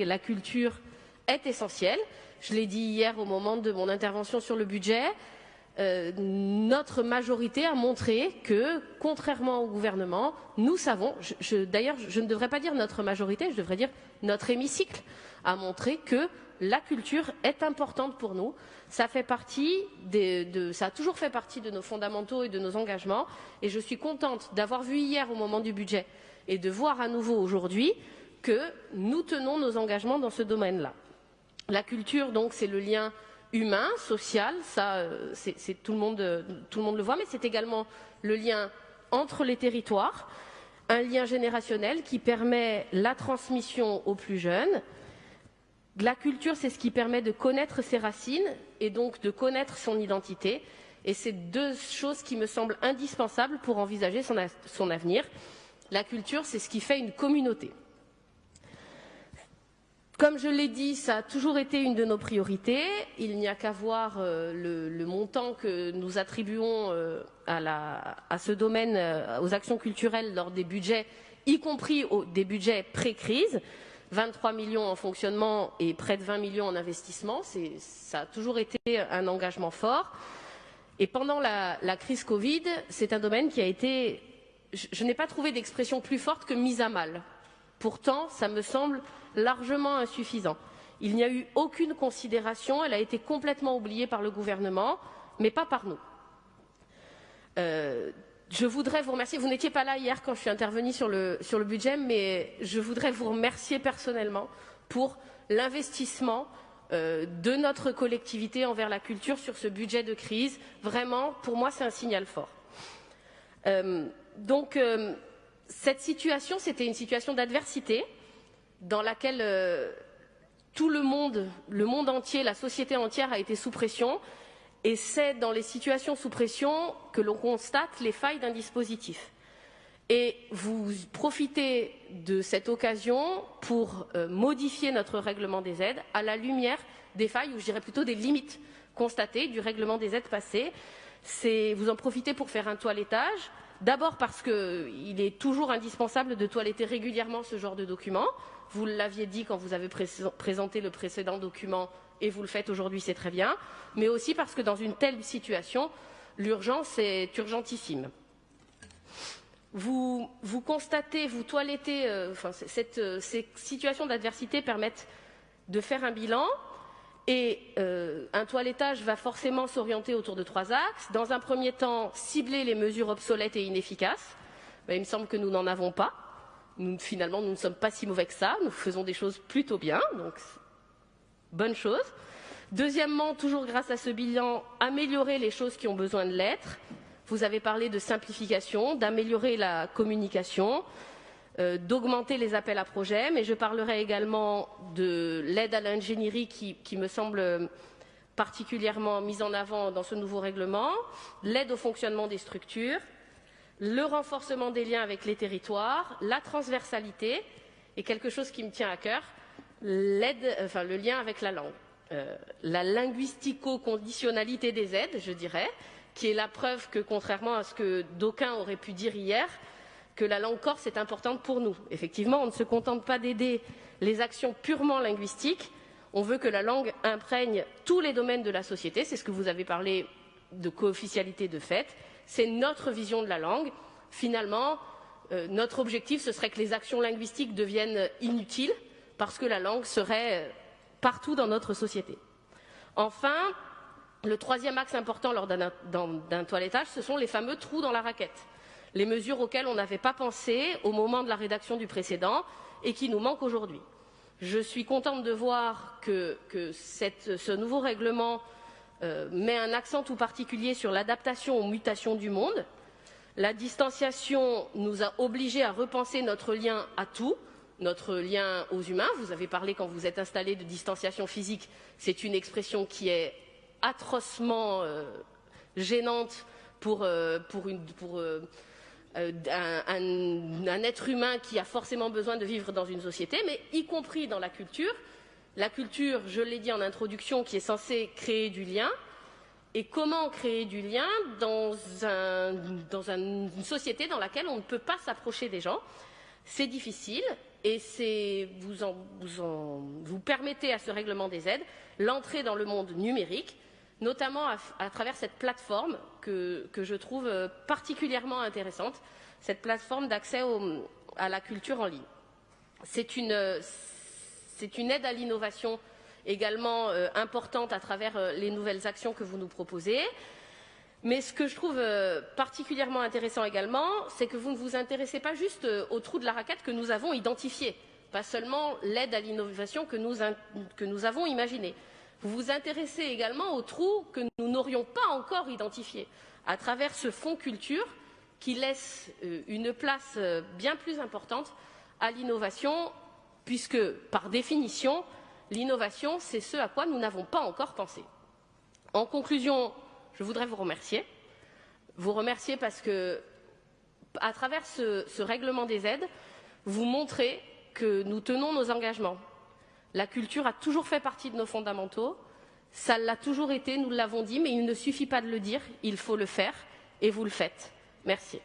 la culture est essentielle. Je l'ai dit hier au moment de mon intervention sur le budget. Notre majorité a montré que, contrairement au gouvernement, nous savons, d'ailleurs je ne devrais pas dire notre majorité, je devrais dire notre hémicycle, a montré que la culture est importante pour nous. Ça fait partie ça a toujours fait partie de nos fondamentaux et de nos engagements. Et je suis contente d'avoir vu hier au moment du budget et de voir à nouveau aujourd'hui que nous tenons nos engagements dans ce domaine-là. La culture, donc, c'est le lien humain, social, ça, tout le monde le voit, mais c'est également le lien entre les territoires, un lien générationnel qui permet la transmission aux plus jeunes. La culture, c'est ce qui permet de connaître ses racines et donc de connaître son identité. Et c'est deux choses qui me semblent indispensables pour envisager son avenir. La culture, c'est ce qui fait une communauté. Comme je l'ai dit, ça a toujours été une de nos priorités. Il n'y a qu'à voir le montant que nous attribuons à ce domaine, aux actions culturelles lors des budgets, y compris des budgets pré-crise. 23 millions en fonctionnement et près de 20 millions en investissement. Ça a toujours été un engagement fort. Et pendant la crise Covid, c'est un domaine qui a été, je n'ai pas trouvé d'expression plus forte que mise à mal. Pourtant, ça me semble largement insuffisant. Il n'y a eu aucune considération, elle a été complètement oubliée par le gouvernement, mais pas par nous. Je voudrais vous remercier, vous n'étiez pas là hier quand je suis intervenue sur le budget, mais je voudrais vous remercier personnellement pour l'investissement de notre collectivité envers la culture sur ce budget de crise. Vraiment, pour moi, c'est un signal fort. Cette situation, c'était une situation d'adversité dans laquelle tout le monde entier, la société entière a été sous pression. Et c'est dans les situations sous pression que l'on constate les failles d'un dispositif. Et vous profitez de cette occasion pour modifier notre règlement des aides à la lumière des failles, ou je dirais plutôt des limites constatées du règlement des aides passées. Vous en profitez pour faire un toilettage. D'abord parce qu'il est toujours indispensable de toiletter régulièrement ce genre de document. Vous l'aviez dit quand vous avez présenté le précédent document et vous le faites aujourd'hui, c'est très bien. Mais aussi parce que dans une telle situation, l'urgence est urgentissime. Vous constatez, vous toilettez, ces situations d'adversité permettent de faire un bilan. Et un toilettage va forcément s'orienter autour de 3 axes. Dans un premier temps, cibler les mesures obsolètes et inefficaces. Ben, il me semble que nous n'en avons pas. Finalement, nous ne sommes pas si mauvais que ça. Nous faisons des choses plutôt bien. Donc, bonne chose. Deuxièmement, toujours grâce à ce bilan, améliorer les choses qui ont besoin de l'être. Vous avez parlé de simplification, d'améliorer la communication, d'augmenter les appels à projets, mais je parlerai également de l'aide à l'ingénierie qui me semble particulièrement mise en avant dans ce nouveau règlement, l'aide au fonctionnement des structures, le renforcement des liens avec les territoires, la transversalité et quelque chose qui me tient à cœur, le lien avec la langue. La linguistico-conditionnalité des aides, je dirais, qui est la preuve que, contrairement à ce que d'aucuns auraient pu dire hier, que la langue corse est importante pour nous. Effectivement, on ne se contente pas d'aider les actions purement linguistiques, on veut que la langue imprègne tous les domaines de la société, c'est ce que vous avez parlé de co-officialité de fait, c'est notre vision de la langue. Finalement, notre objectif, ce serait que les actions linguistiques deviennent inutiles, parce que la langue serait partout dans notre société. Enfin, le troisième axe important lors d'un toilettage, ce sont les fameux trous dans la raquette. Les mesures auxquelles on n'avait pas pensé au moment de la rédaction du précédent et qui nous manquent aujourd'hui. Je suis contente de voir que ce nouveau règlement met un accent tout particulier sur l'adaptation aux mutations du monde. La distanciation nous a obligés à repenser notre lien à tout, notre lien aux humains. Vous avez parlé, quand vous êtes installé, de distanciation physique. C'est une expression qui est atrocement gênante pour un être humain qui a forcément besoin de vivre dans une société, mais y compris dans la culture. La culture, je l'ai dit en introduction, qui est censée créer du lien. Et comment créer du lien dans une société dans laquelle on ne peut pas s'approcher des gens? C'est difficile. et vous permettez à ce règlement des aides l'entrée dans le monde numérique, notamment à travers cette plateforme que je trouve particulièrement intéressante, cette plateforme d'accès à la culture en ligne. C'est une aide à l'innovation également importante à travers les nouvelles actions que vous nous proposez. Mais ce que je trouve particulièrement intéressant également, c'est que vous ne vous intéressez pas juste au trou de la raquette que nous avons identifié, pas seulement l'aide à l'innovation que nous avons imaginé. Vous vous intéressez également au trou que nous n'aurions pas encore identifié, à travers ce fonds culture qui laisse une place bien plus importante à l'innovation, puisque, par définition, l'innovation, c'est ce à quoi nous n'avons pas encore pensé. En conclusion, je voudrais vous remercier. Vous remercier parce que, à travers ce règlement des aides, vous montrez que nous tenons nos engagements. La culture a toujours fait partie de nos fondamentaux. Ça l'a toujours été, nous l'avons dit, mais il ne suffit pas de le dire, il faut le faire, et vous le faites. Merci.